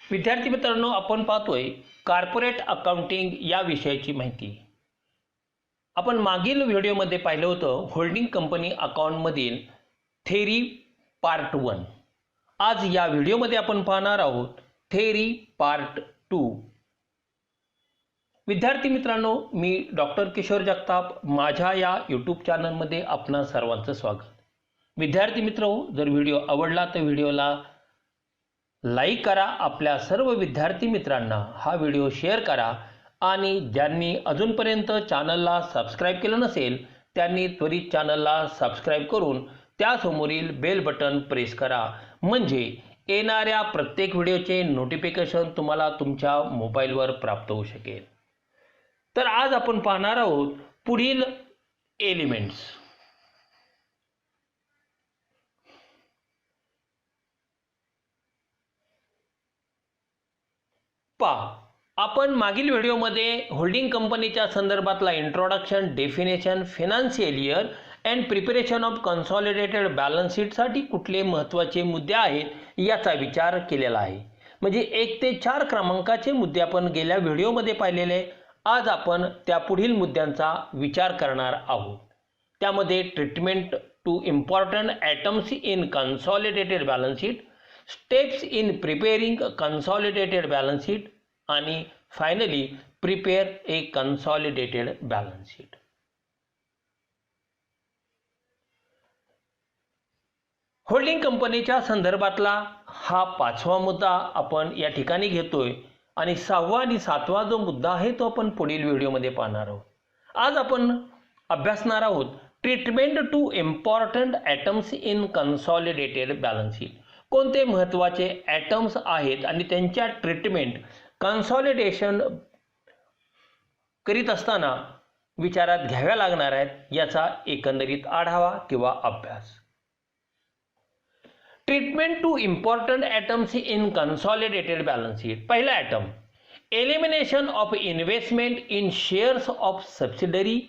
विद्यार्थी मित्रांनो, आपण पाहतोय कॉर्पोरेट अकाउंटिंग या विषयाची माहिती। आपण मागील व्हिडिओमध्ये पाहिलं होतं होल्डिंग कंपनी अकाउंटमधील थेरी पार्ट 1। आज या व्हिडिओमध्ये आपण पाहणार आहोत थेरी पार्ट 2। विद्यार्थी मित्रांनो, मी डॉक्टर किशोर जगताप, माझ्या या यूट्यूब चॅनलमध्ये आपणा सर्वांचं स्वागत। विद्यार्थी मित्रांनो, जर व्हिडिओ आवडला तर व्हिडिओला लाईक करा, आपल्या सर्व विद्यार्थी मित्रांना हा व्हिडिओ शेअर करा आणि ज्यांनी अजूनपर्यंत चॅनलला सबस्क्राइब केलं नसेल त्यांनी त्वरित चॅनलला सबस्क्राइब करून त्यासमोरील बेल बटन प्रेस करा, म्हणजे येणाऱ्या प्रत्येक व्हिडिओचे नोटिफिकेशन तुम्हाला तुमच्या मोबाईलवर प्राप्त होऊ शकेल। तर आज आपण पाहणार आहोत पुढील एलिमेंट्स। आपण मागील व्हिडिओमध्ये होल्डिंग कंपनीच्या संदर्भातला introduction, definition, financial year and preparation of consolidated balance sheet साठी कुठले महत्त्वाचे मुद्दे आहेत याचा विचार केलेला आहे। म्हणजे 1 ते 4 क्रमांकाचे मुद्दे आपण गेल्या व्हिडिओमध्ये पाहिलेले। आज आपण त्या पुढील मुद्द्यांचा विचार करणार आहोत। त्यामध्ये treatment to important items in consolidated balance sheet, steps in preparing consolidated balance sheet आणि finally prepare a consolidated balance sheet. Holding कंपनीच्या संदर्भातला हा 5वा मुद्दा आपण या ठिकाणी घेतोय आणि 6वा आणि 7वा जो मुद्दा आहे तो आपण पुढील व्हिडिओमध्ये पाहणार आहोत। आज आपण अभ्यासणार आहोत treatment to important items in consolidated balance sheet. कोणते महत्त्वाचे आयटम्स आहेत आणि त्यांच्या ट्रीटमेंट कन्सॉलिडेशन करीत असताना विचारात घ्याव्या लागणार आहेत याचा एकंदरीत आढावा किंवा अभ्यास। Treatment to important items in consolidated balance sheet. पहिला item, elimination of investment in shares of subsidiary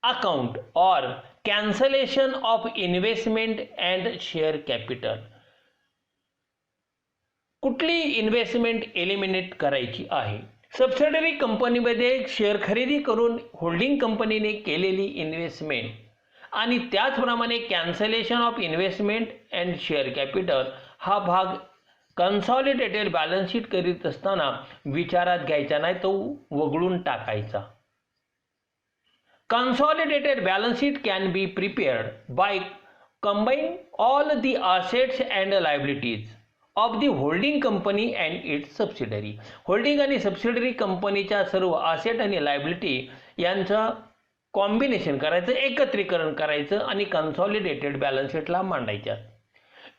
account और cancellation of investment and share capital. कुठली इन्व्हेस्टमेंट एलिमिनेट करायची आहे? सबसिडरी कंपनीमध्ये शेअर खरेदी करून होल्डिंग कंपनीने केलेली इन्व्हेस्टमेंट आणि त्याचप्रमाणे cancellation of investment and share capital हा भाग कन्सॉलिडेटेड बॅलन्स शीट करीत असताना विचारात घ्यायचा नाही, तो वगळून टाकायचा। Consolidated balance sheet can be prepared by combining all the assets and liabilities of the holding company and its subsidiary. Holding आणि सबसिडरी कंपनीच्या सर्व असेट आणि लायबिलिटी यांचं कॉम्बिनेशन करायचं, एकत्रीकरण करायचं आणि कन्सॉलिडेटेड बॅलन्स शीटला मांडायच्या।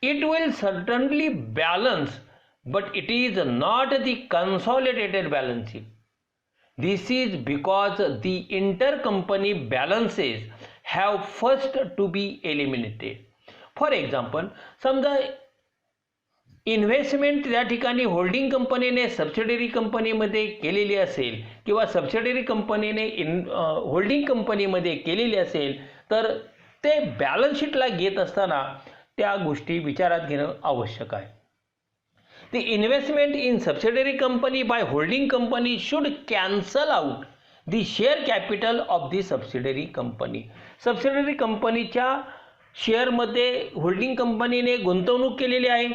It will certainly balance but it is not the consolidated balance sheet. This is because the intercompany balances have first to be eliminated. For example, समजा इन्व्हेस्टमेंट या ठिकाणी होल्डिंग कंपनीने सबसिडरी कंपनीमध्ये केलेली असेल किंवा सबसिडरी कंपनीने होल्डिंग कंपनीमध्ये केलेली असेल तर ते बॅलन्स शीटला घेत असताना त्या गोष्टी विचारात घेणं आवश्यक आहे। The investment in subsidiary company by holding company should cancel out the share capital of the subsidiary company. Subsidiary कंपनीच्या शेअर मध्ये होल्डिंग कंपनीने गुंतवणूक केलेली आहे।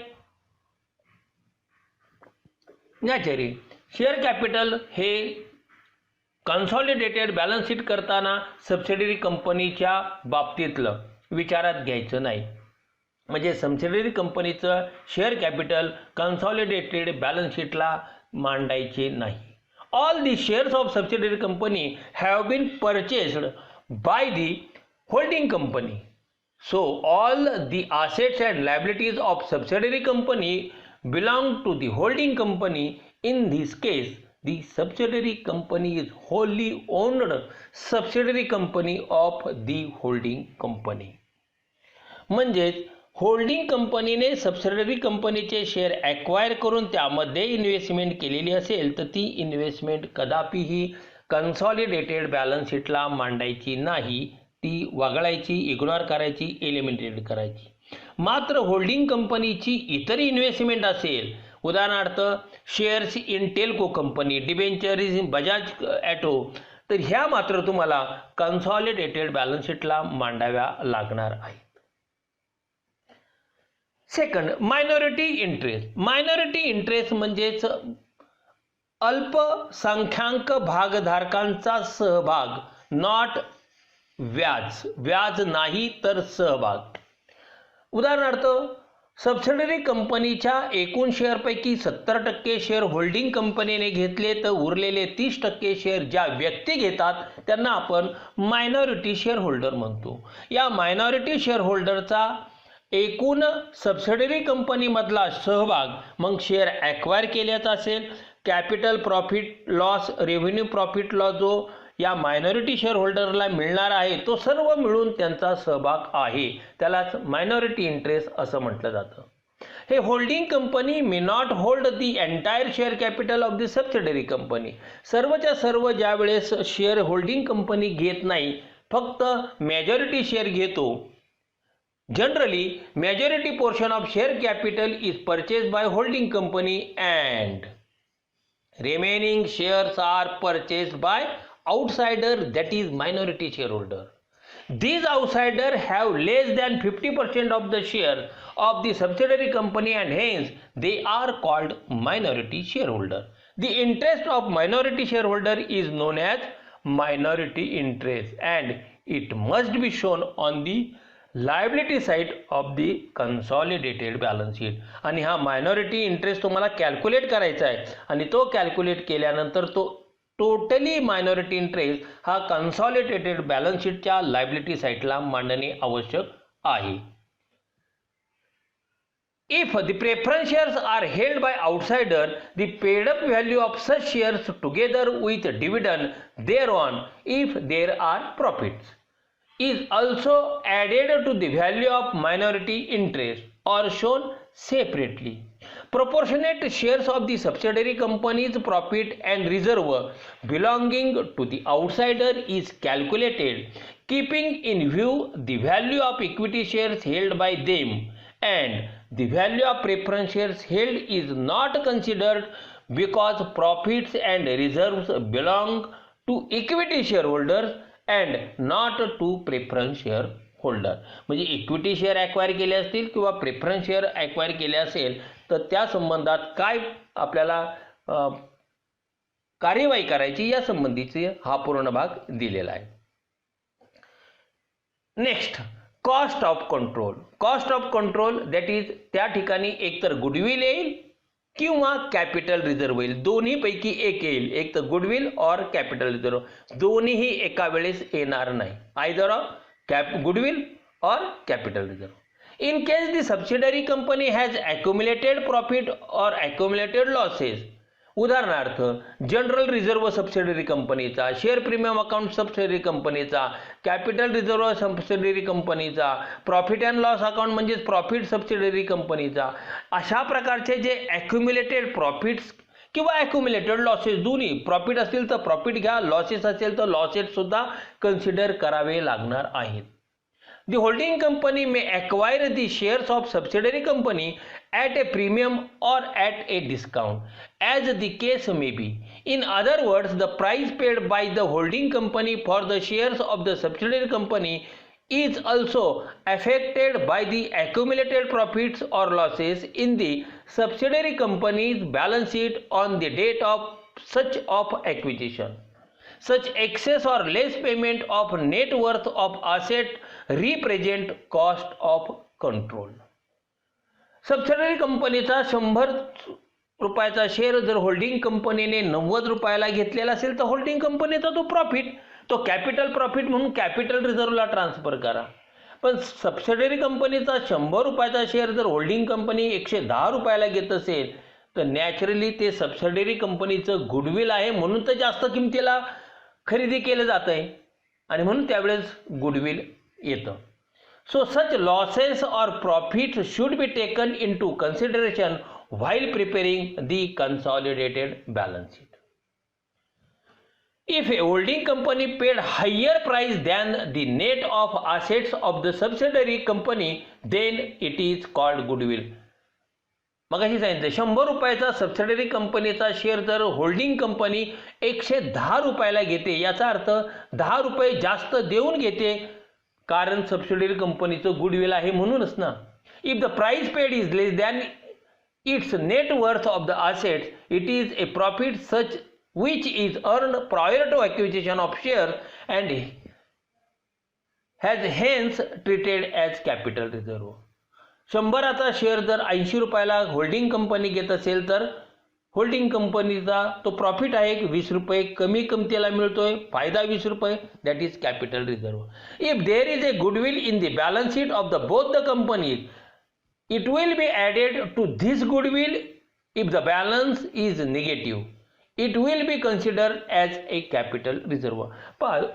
नॅचरली शेअर कॅपिटल हे कन्सॉलिडेटेड बॅलन्स शीट करताना सबसिडरी कंपनीच्या बाबतीतलं विचारात घ्यायचं नाही, म्हणजे सबसिडरी कंपनीचं शेअर कॅपिटल कन्सॉलिडेटेड बॅलन्स शीटला मांडायचे नाही। All the shares of subsidiary company have been purchased by the holding company, so all the assets and liabilities of subsidiary company belong to the holding company. In this case the subsidiary company is wholly owned subsidiary company of the holding company. म्हणजेच holding कंपनीने subsidiary कंपनीचे share acquire करून त्यामध्ये investment केलेली असेल तर ती investment कदापिही कन्सॉलिडेटेड बॅलन्स शीटला मांडायची नाही, ती वगळायची, इग्नोर करायची, एलिमिनेट करायची। मात्र होल्डिंग कंपनीची इतर इन्व्हेस्टमेंट असेल उदाहरणार्थ shares in Telco company, debentures in Bajaj auto, तर ह्या मात्र तुम्हाला कन्सॉलिडेटेड बॅलन्स शीटला मांडाव्या लागणार आहेत. Second, minority interest. Minority interest म्हणजेच अल्पसंख्याक भागधारकांचा सहभाग, नॉट व्याज, व्याज नाही तर सहभाग. उदाहरणार्थ सबसिडरी कंपनीच्या एकूण शेअरपैकी 70% शेअर होल्डिंग कंपनीने घेतले तर उरलेले 30% शेअर ज्या व्यक्ती घेतात त्यांना आपण मायनॉरिटी शेअर होल्डर म्हणतो. या मायनॉरिटी शेअर होल्डरचा एकूण सबसिडरी कंपनीमधला सहभाग मग शेअर ॲक्वायर केल्याचा असेल, capital profit loss, revenue profit loss जो या मायनॉरिटी शेअर होल्डरला मिळणार आहे तो सर्व मिळून त्यांचा सहभाग आहे, त्यालाच मायनॉरिटी इंटरेस्ट असं म्हटलं जातं. हे holding company may not hold the entire share capital of the subsidiary company. सर्वच्या सर्व ज्या वेळेस शेअर होल्डिंग कंपनी घेत नाही, फक्त मेजॉरिटी शेअर घेतो. Generally majority portion of share capital is purchased bye holding company and remaining shares are purchased by outsider, that is minority shareholder. These outsider have less than 50% of the share of the subsidiary company and hence they are called minority shareholder. The interest of minority shareholder is known as minority interest and it must be shown on the liability side of the consolidated balance sheet. आणि हा minority interest तुम्हाला calculate करायचा आहे आणि तो calculate केल्यानंतर तो totally minority interest हा कन्सॉलिडेटेड बॅलन्स शीटच्या लायबिलिटी साइडला मांडणे आवश्यक आहे. If the preference shares are held by outsider, the paid up value of such shares together with dividend thereon, if there are profits, is also added to the value of minority interest or shown separately. Proportionate shares of the subsidiary company's profit and reserve belonging to the outsider is calculated, keeping in view the value of equity shares held by them, and the value of preference shares held is not considered because profits and reserves belong to equity shareholders and not to preference share holder. म्हणजे equity share acquire केले असतील किंवा preference share acquire केले असेल तर त्या संबंधात काय आपल्याला कार्यवाही करायची या संबंधीचे हा पूर्ण भाग दिलेला आहे. Next, cost of control. Cost of control that is त्या ठिकाणी एकतर गुडविल येईल किंवा कॅपिटल रिझर्व येईल. दोन्हीपैकी एक येईल, एक तर गुडविल और कॅपिटल रिझर्व. दोन्हीही एका वेळेस येणार नाही, आयदर गुडविल और capital reserve. In case the subsidiary company has accumulated profit और ॲक्युमुलेटेड लॉसेस. उदाहरणार्थ जनरल रिझर्व सबसिडरी कंपनीचा, शेअर प्रीमियम अकाउंट सबसिडरी कंपनीचा, कॅपिटल रिझर्व सबसिडरी कंपनीचा, प्रॉफिट अँड लॉस अकाउंट म्हणजेच प्रॉफिट सबसिडरी कंपनीचा, अशा प्रकारचे जे ॲक्युमुलेटेड प्रॉफिट्स किंवा ॲक्युमुलेटेड लॉसेस, दोन्ही प्रॉफिट असतील तर प्रॉफिट घ्या, लॉसेस असेल तर लॉसेस सुद्धा कन्सिडर करावे लागणार आहेत. The holding company may acquire the shares of subsidiary company at a premium or at a discount, as the case may be. In other words, the price paid by the holding company for the shares of the subsidiary company is also affected by the accumulated profits or losses in the subsidiary company's balance sheet on the date of such of acquisition. Such excess or less payment of net worth of asset represent cost of control. Subsidiary कंपनीचा 100 रुपयाचा share जर holding कंपनीने 90 रुपयाला घेतलेला असेल तर holding कंपनीचा तो प्रॉफिट, तो कॅपिटल प्रॉफिट म्हणून कॅपिटल रिझर्वला ट्रान्सफर करा. पण सबसिडरी कंपनीचा 100 रुपयाचा शेअर जर होल्डिंग कंपनी 110 रुपयाला घेत असेल तर नॅचरली ते सबसिडरी कंपनीचं गुडविल आहे म्हणून तर जास्त किमतीला खरेदी केलं जात आहे आणि म्हणून त्यावेळेस गुडविल येतं. सो सच लॉसेस और profit should be taken into consideration while preparing the consolidated balance sheet. If a holding company paid higher price than the net of assets of the subsidiary company, then it is called goodwill. मगाशी सांगितलं 100 रुपयाचा subsidiary कंपनीचा share जर holding company 110 रुपयाला घेते, याचा अर्थ 10 रुपये जास्त देऊन घेते, कारण सबसिडरी कंपनीचं गुडविल आहे म्हणूनच ना. If the price paid is less than it's net worth of the assets, it is a profit such which is earned prior to acquisition of shares and has hence treated as capital reserve. 100चा share जर 80 रुपयाला holding company घेत असेल तर holding कंपनीचा तो profit आहे की 20 रुपये कमी किमतीला मिळतोय, फायदा 20 रुपये, that is capital reserve. If there is a goodwill in the balance sheet of the both the companies, it will be added to this goodwill. If the balance is negative, it will be considered as a capital reserve. पण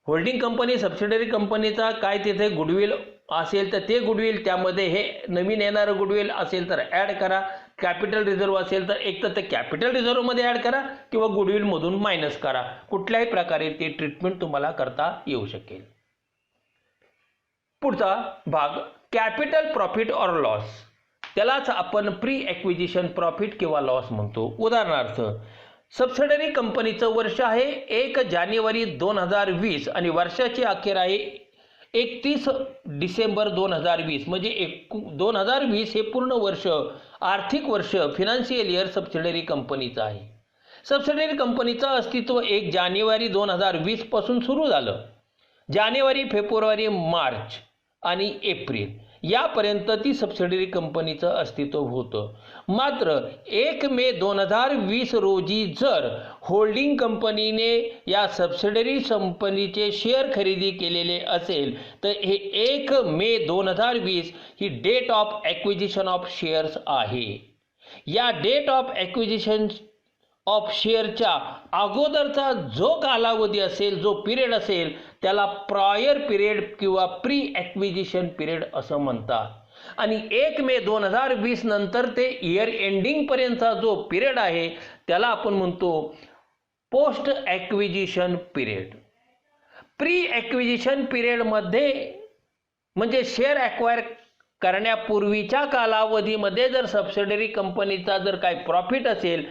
holding company subsidiary कंपनीचा काय तिथे goodwill असेल तर ते goodwill त्यामध्ये हे नवीन येणारं गुडविल असेल तर ॲड करा, कॅपिटल रिझर्व असेल तर एक तर ते कॅपिटल रिझर्वमध्ये ॲड करा किंवा गुडविलमधून मायनस करा. कुठल्याही प्रकारे ते ट्रीटमेंट तुम्हाला करता येऊ शकेल. पुढचा भाग कॅपिटल प्रॉफिट ऑर लॉस, त्यालाच आपण प्री ॲक्विजिशन प्रॉफिट किंवा लॉस म्हणतो. उदाहरणार्थ सबसिडरी कंपनीचं वर्ष आहे 1 जानेवारी 2020 आणि वर्षाची अखेर आहे 31 डिसेंबर 2020, म्हणजे 2020 हे पूर्ण वर्ष, आर्थिक वर्ष, फिनान्शियल इयर सबसिडरी कंपनीचं आहे. सबसिडरी कंपनीचं अस्तित्व 1 जानेवारी 2020 पासून सुरू झालं. जानेवारी, फेब्रुवारी, मार्च आणि एप्रिल यापर्यंत ती सबसिडरी कंपनीचं अस्तित्व होतं. मात्र 1 मे 2020 रोजी जर होल्डिंग कंपनीने या सबसिडरी कंपनीचे शेअर खरेदी केलेले असेल तर हे 1 मे 2020 ही date of acquisition of shares आहे. या डेट ऑफ ॲक्विजिशन ऑफ शेअरच्या अगोदरचा जो कालावधी असेल, जो पिरियड असेल, त्याला प्रायर पिरियड किंवा प्री ॲक्विजिशन पिरियड असं म्हणतात. आणि 1 मे 2020 नंतर ते इयर एंडिंग पर्यंतचा जो पिरियड आहे त्याला आपण म्हणतो post acquisition period. Pre acquisition पिरियडमध्ये म्हणजे शेअर ॲक्वायर करण्यापूर्वीच्या कालावधीमध्ये जर सबसिडरी कंपनीचा जर काही प्रॉफिट असेल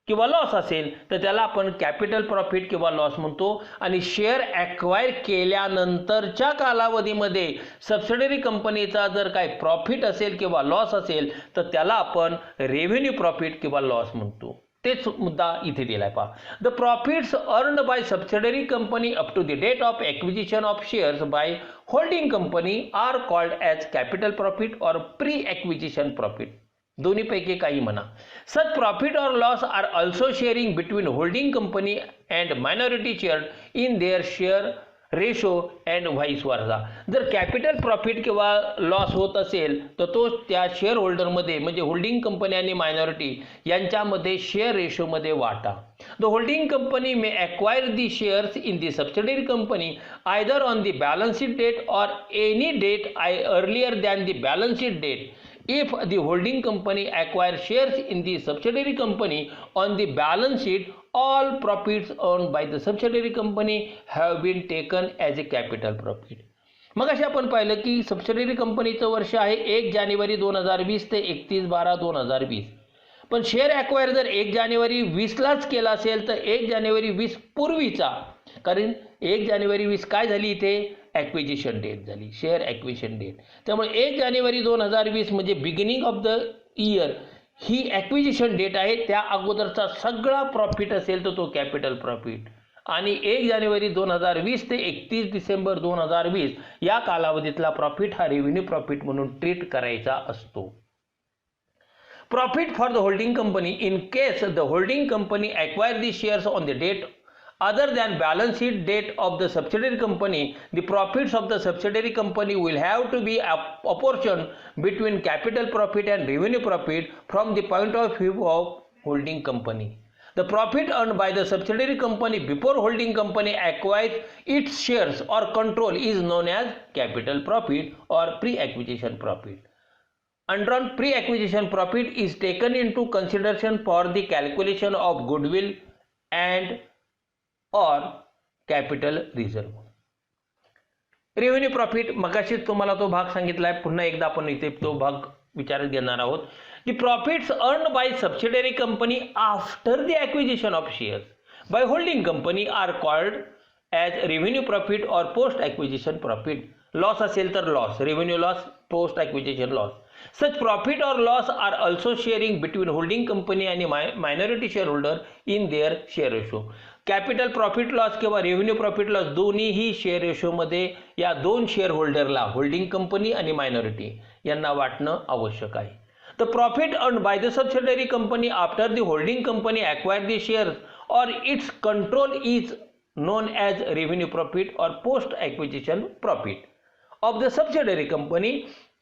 किंवा लॉस असेल तर त्याला आपण कॅपिटल प्रॉफिट किंवा लॉस म्हणतो. आणि शेअर ॲक्वायर केल्यानंतरच्या कालावधीमध्ये सबसिडरी कंपनीचा जर काही प्रॉफिट असेल किंवा लॉस असेल तर त्याला आपण रेव्हेन्यू प्रॉफिट किंवा लॉस म्हणतो. तेच मुद्दा इथे दिलाय पहा. The profits earned by subsidiary company up to the date of acquisition of shares by holding company are called as capital profit or pre acquisition profit, दोन्हीपैकी काही म्हणा. Such profit or loss are also sharing between holding company and minority share in their share ratio and vice versa. जर capital profit किंवा loss होत असेल तर तो त्या शेअर होल्डरमध्ये म्हणजे होल्डिंग कंपनी आणि मायनॉरिटी यांच्यामध्ये शेअर रेशोमध्ये वाटा. The holding company may acquire the shares in the subsidiary company either on the balance sheet date or any date earlier than the balance sheet date. If the holding company acquire shares in the subsidiary company on the balance sheet, all profits earned by the subsidiary company have been taken as a capital profit. मग असे आपण पाहिलं की subsidiary कंपनीचं वर्ष आहे 1 जानेवारी 2020 ते 31/12/2020. पण शेअर ॲक्वायर जर 1 जानेवारी 20लाच केला असेल तर 1 जानेवारी 20 पूर्वीचा, कारण 1 जानेवारी 20 काय झाली इथे ॲक्विजिशन डेट झाली, शेअर ॲक्विजिशन डेट. त्यामुळे 1 जानेवारी 2020 म्हणजे बिगिनिंग ऑफ द इयर ही ॲक्विजिशन डेट आहे. त्या अगोदरचा सगळा प्रॉफिट असेल तर तो कॅपिटल प्रॉफिट. आणि 1 जानेवारी 2020 ते 31 डिसेंबर 2020 या कालावधीतला प्रॉफिट हा रेव्हेन्यू प्रॉफिट म्हणून ट्रीट करायचा असतो. Profit for the holding company in case the holding company acquire the shares on the date other than balance sheet date of the subsidiary company, the profits of the subsidiary company will have to be apportioned between capital profit and revenue profit from the point of view of holding company. The profit earned by the subsidiary company before holding company acquires its shares or control is known as capital profit or pre-acquisition profit. Undrawn pre-acquisition profit is taken into consideration for the calculation of goodwill and और capital reserve. Revenue profit मगाशीच तुम्हाला तो भाग सांगितला आहे, पुन्हा एकदा आपण इथे तो भाग विचारात घेणार आहोत. The profits earned by subsidiary company after the acquisition of shares by holding company are called as revenue profit or post acquisition profit. Loss असेल तर loss, revenue loss, post acquisition loss. Such profit or loss are also sharing between holding company आणि minority shareholder in their share ratio. Capital profit loss किंवा revenue profit loss दोन्हीही share रेशोमध्ये या दोन share होल्डरला holding company आणि minority यांना वाटणं आवश्यक आहे. The profit earned by the subsidiary company after the holding company acquired the shares or its control is known as revenue profit or post acquisition profit of the subsidiary company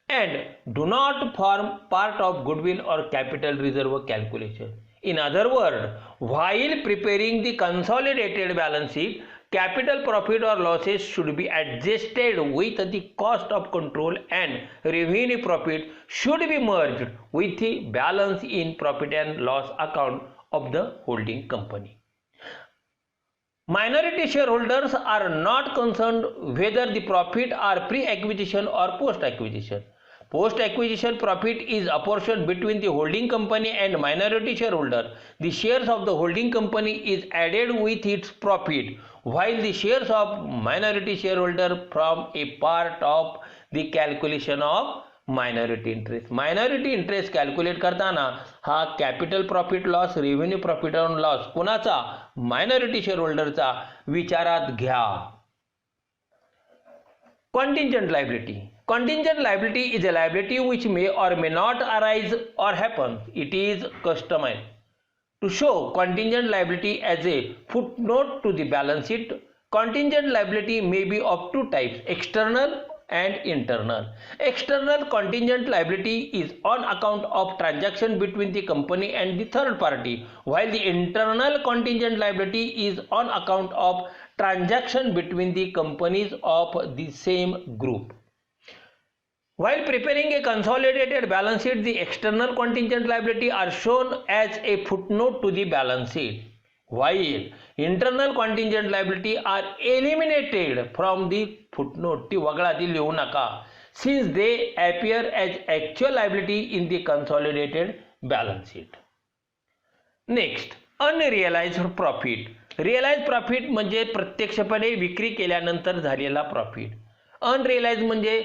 and do not form part of goodwill or capital reserve calculation. In other words, while preparing the consolidated balance sheet, capital profit or losses should be adjusted with the cost of control and revenue profit should be merged with the balance in profit and loss account of the holding company. Minority shareholders are not concerned whether the profit are pre-acquisition or post-acquisition. Post-acquisition profit is apportioned between the holding company and minority shareholder. The shares of the holding company is added with its profit, while the shares of minority shareholder form a part of the calculation of minority interest. Minority interest calculate करताना हा capital profit loss, revenue profit on loss कोणाचा? Minority शेअरहोल्डरचा विचारात घ्या. Contingent liability. Contingent liability is a liability which may or may not arise or happen. It is customary to show contingent liability as a footnote to the balance sheet. Contingent liability may be of two types, external and internal. External contingent liability is on account of transaction between the company and the third party, while the internal contingent liability is on account of transaction between the companies of the same group. While preparing a consolidated balance sheet, the external contingent liability are shown as a footnote to the balance sheet, while internal contingent liability are eliminated from the footnote. ती वगळा ती लिहू नका, since they appear as actual liability in the consolidated balance sheet. Next, unrealized profit. Realize profit म्हणजे प्रत्यक्षपणे विक्री केल्यानंतर झालेला प्रॉफिट. अनरिअलाइज म्हणजे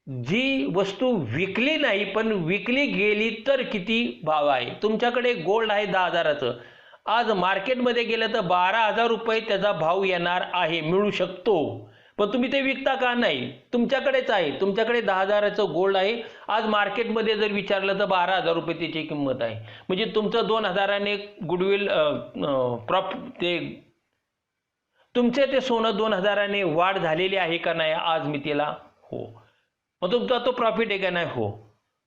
जी वस्तू विकली नाही पण विकली गेली तर किती भाव आहे. तुमच्याकडे गोल्ड आहे 10,000चं, आज मार्केटमध्ये गेलं तर 12,000 रुपये त्याचा भाव येणार आहे, मिळू शकतो, पण तुम्ही ते विकता का नाही? तुमच्याकडेच आहे, तुमच्याकडे 10,000चं गोल्ड आहे, आज मार्केटमध्ये जर विचारलं तर 12,000 रुपये त्याची किंमत आहे. म्हणजे तुमचं 2,000ने गुडविल तुमचे ते सोनं 2,000ने वाढ झालेली आहे का नाही आज मितीला? हो. मग तुमचा तो प्रॉफिट आहे का नाही? हो.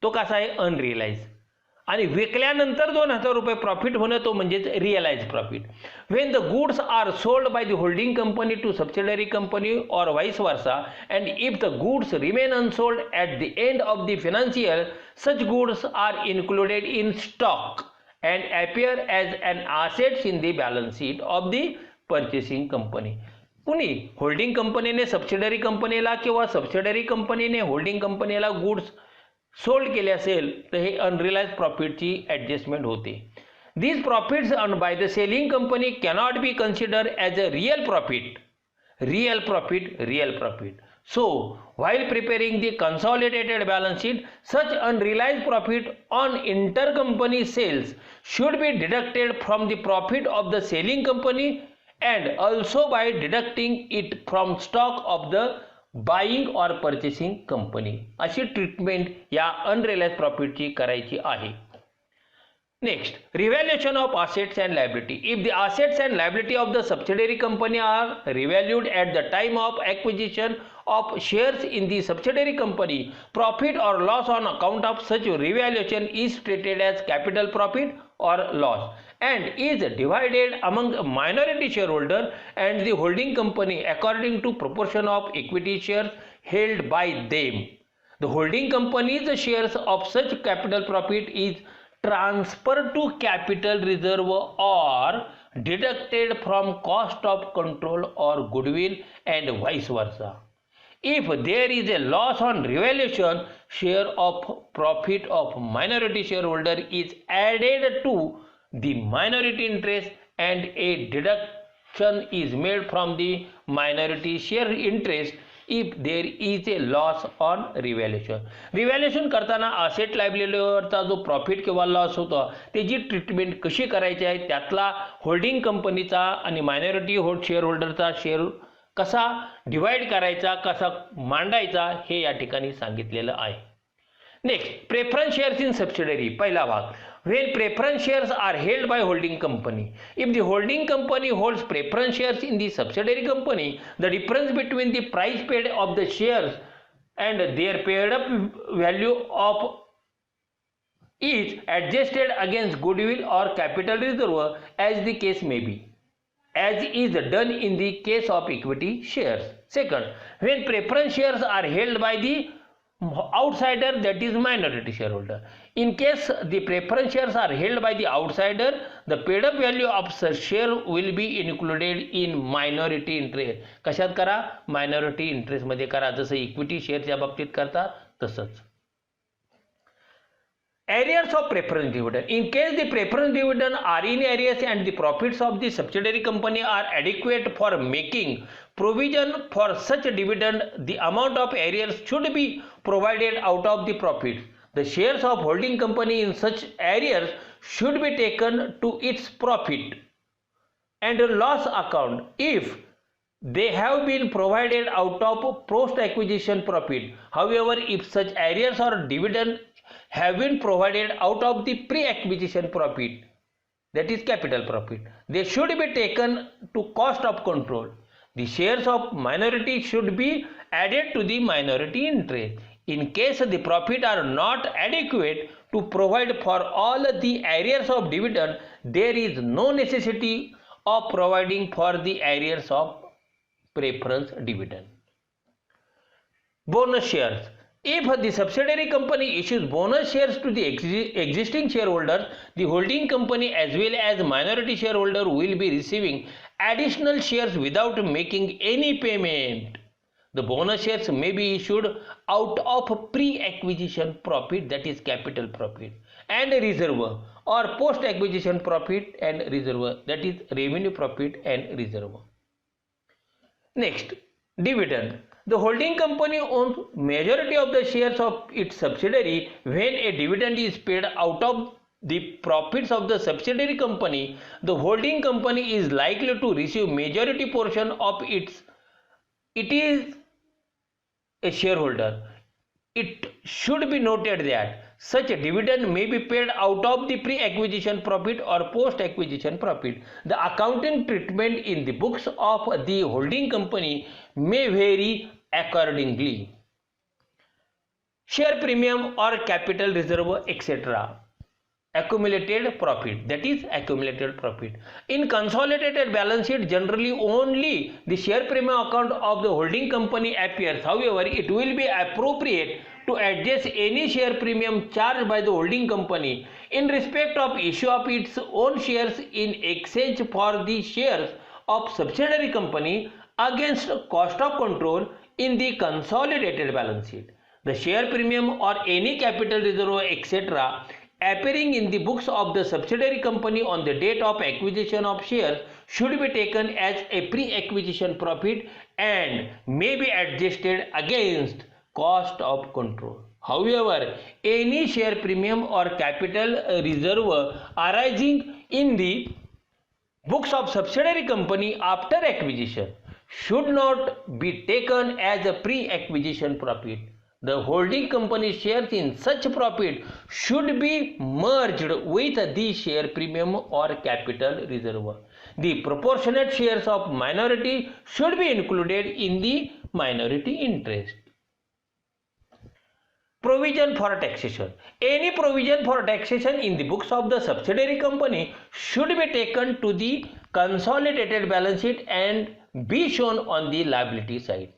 तो कसा आहे? अनरिअलाइज. आणि विकल्यानंतर 2,000 रुपये प्रॉफिट होणं तो म्हणजेच realize profit. When the goods are sold by the holding company to subsidiary company or vice versa and if the goods remain unsold at the end of the financial, such goods are included in stock and appear as an assets in the balance sheet of the purchasing company. कुणी holding कंपनीने subsidiary कंपनीला किंवा subsidiary कंपनीने holding कंपनीला goods sold केले असेल तर हे अनरिअलाइज प्रॉफिटची ॲडजस्टमेंट होते. These profits earned by the selling company cannot be considered as a real profit. Real profit. So, while preparing the consolidated balance sheet, such unrealized profit on intercompany sales should be deducted from the profit of the selling company and also by deducting it from stock of the buying or purchasing company. अशी treatment या अनरिअलाइज प्रॉफिटची करायची आहे. Next, revaluation of assets and liability. If the assets and liability of the subsidiary company are revalued at the time of acquisition of shares in the subsidiary company, profit or loss on account of such revaluation is treated as capital profit or loss and is divided among the minority shareholder and the holding company according to proportion of equity shares held by them. The holding company's shares of such capital profit is transferred to capital reserve or deducted from cost of control or goodwill and vice versa. If there is a loss on revaluation, share of profit of minority shareholder is added to the minority interest and a deduction is made from the minority share interest if there is a loss on revaluation. Revaluation करताना asset लायबिलिटीवरचा जो profit किंवा loss होतो त्याची treatment कशी करायची आहे, त्यातला holding कंपनीचा आणि मायनॉरिटी शेअर होल्डरचा शेअर कसा डिवाइड करायचा, कसा मांडायचा हे या ठिकाणी सांगितलेलं आहे. Next, preference shares in subsidiary. पहिला भाग, when preference shares are held by holding company, if the holding company holds preference shares in the subsidiary company, the difference between the price paid of the shares and their paid up value of is adjusted against goodwill or capital reserve as the case may be, as is done in the case of equity shares. Second, when preference shares are held by the outsider, that is minority shareholder. In case the preference shares are held by the outsider, the paid up value of such share will be included in minority interest. कशात करा? minority interest मध्ये करा, जसं equity शेअरच्या बाबतीत करता तसंच. Arrears of preference dividend. In case the preference dividend are in arrears and the profits of the subsidiary company are adequate for making provision for such dividend, the amount of arrears should be provided out of the profits. The shares of holding company in such arrears should be taken to its profit and loss account if they have been provided out of post acquisition profit. However, if such arrears or dividend have been provided out of the pre-acquisition profit, that is capital profit, they should be taken to cost of control. The shares of minority should be added to the minority interest. In case the profit are not adequate to provide for all the arrears of dividend, there is no necessity of providing for the arrears of preference dividend. Bonus shares. If the subsidiary company issues bonus shares to the existing shareholders, the holding company as well as minority shareholder will be receiving additional shares without making any payment. The bonus shares may be issued out of pre-acquisition profit, that is capital profit, and reserve, or post-acquisition profit and reserve, that is revenue profit and reserve. Next, dividend. The holding company owns majority of the shares of its subsidiary. When a dividend is paid out of the profits of the subsidiary company, the holding company is likely to receive majority portion of its. It is a shareholder. It should be noted that such a dividend may be paid out of the pre-acquisition profit or post-acquisition profit. The accounting treatment in the books of the holding company may vary accordingly. Share premium or capital reserve, etc. Accumulated profit, that is accumulated profit. In consolidated balance sheet, generally only the share premium account of the holding company appears. However, it will be appropriate to adjust any share premium charged by the holding company in respect of issue of its own shares in exchange for the shares of subsidiary company against cost of control in the consolidated balance sheet. The share premium or any capital reserve, etc. appearing in the books of the subsidiary company on the date of acquisition of shares should be taken as a pre-acquisition profit and may be adjusted against cost of control. However, any share premium or capital reserve arising in the books of subsidiary company after acquisition should not be taken as a pre-acquisition profit. The holding company shares in such profit should be merged with the share premium or capital reserve. The proportionate shares of minority should be included in the minority interest. Provision for taxation. Any provision for taxation in the books of the subsidiary company should be taken to the consolidated balance sheet and be shown on the liability side.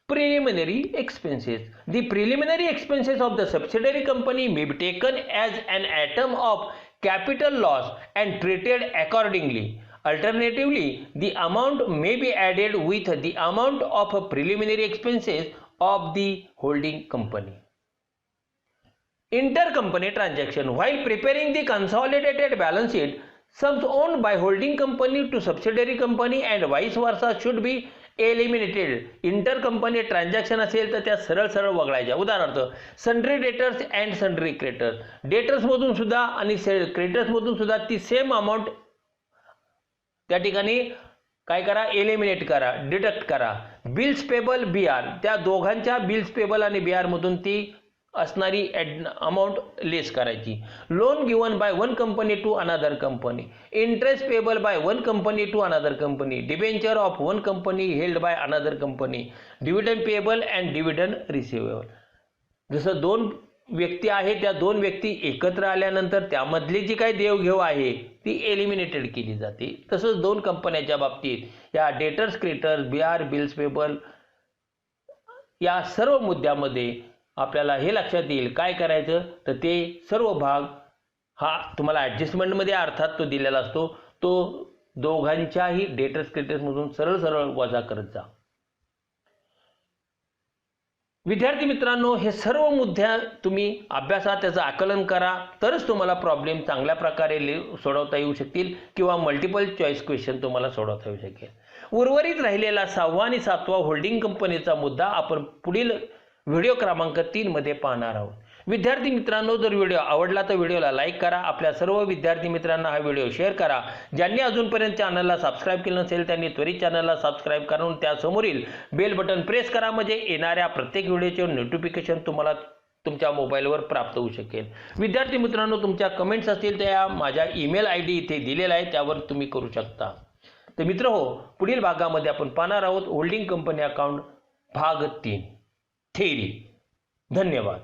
Preliminary expenses. The preliminary expenses of the subsidiary company may be taken as an item of capital loss and treated accordingly. Alternatively, the amount may be added with the amount of preliminary expenses of the holding company. Intercompany transaction. While preparing the consolidated balance sheet, sums owned by holding company to subsidiary company and vice versa should be eliminated. Intercompany transaction असेल तर त्या सरळ सरळ वगळायच्या. उदाहरणार्थ sundry debtors and sundry creditors, डेटर्समधून सुद्धा आणि क्रेटर्समधून सुद्धा ती सेम अमाऊंट त्या ठिकाणी काय करा, एलिमिनेट करा, डिडक्ट करा. बिल्स पेबल BR, त्या दोघांच्या बिल्स पेबल आणि BR मधून ती असणारी अमाऊंट लेस करायची. Loan given by one company to another company, interest payable by one company to another company, debenture of one company held by another company, dividend payable and dividend receivable. जसं दोन व्यक्ती आहे, त्या दोन व्यक्ती एकत्र आल्यानंतर त्यामधली जी काही देवघेव आहे ती एलिमिनेटेड केली जाते. तसंच दोन कंपन्यांच्या बाबतीत या debtors, craters, BR, bills payable या सर्व मुद्द्यामध्ये आपल्याला हे लक्षात येईल काय करायचं. तर ते सर्व भाग हा तुम्हाला ॲडजस्टमेंटमध्ये अर्थात तो दिलेला असतो, तो दोघांच्याही डेटर्स क्रेटर्समधून सरळ सरळ वजा करत जा. विद्यार्थी मित्रांनो, हे सर्व मुद्दे तुम्ही अभ्यासात त्याचं आकलन करा, तरच तुम्हाला प्रॉब्लेम चांगल्या प्रकारे सोडवता येऊ शकतील किंवा मल्टिपल चॉईस क्वेश्चन तुम्हाला सोडवता येऊ शकेल. उर्वरित राहिलेला 6वा आणि 7वा होल्डिंग कंपनीचा मुद्दा आपण पुढील व्हिडिओ क्रमांक 3 मध्ये पाहणार आहोत. विद्यार्थी मित्रांनो, जर व्हिडिओ आवडला तर व्हिडिओला लाईक करा, आपल्या सर्व विद्यार्थी मित्रांना हा व्हिडिओ शेअर करा. ज्यांनी अजूनपर्यंत चॅनलला सबस्क्राईब केलं नसेल त्यांनी त्वरित चॅनलला सबस्क्राईब करून त्यासमोरील बेल बटन प्रेस करा, म्हणजे येणाऱ्या प्रत्येक व्हिडिओचे नोटिफिकेशन तुम्हाला तुमच्या मोबाईलवर प्राप्त होऊ शकेल. विद्यार्थी मित्रांनो, तुमच्या कमेंट्स असतील त्या माझ्या ईमेल ID इथे दिलेला आहे, त्यावर तुम्ही करू शकता. तर मित्रहो, पुढील भागामध्ये आपण पाहणार आहोत होल्डिंग कंपनी अकाउंट भाग 3 थेरी. धन्यवाद.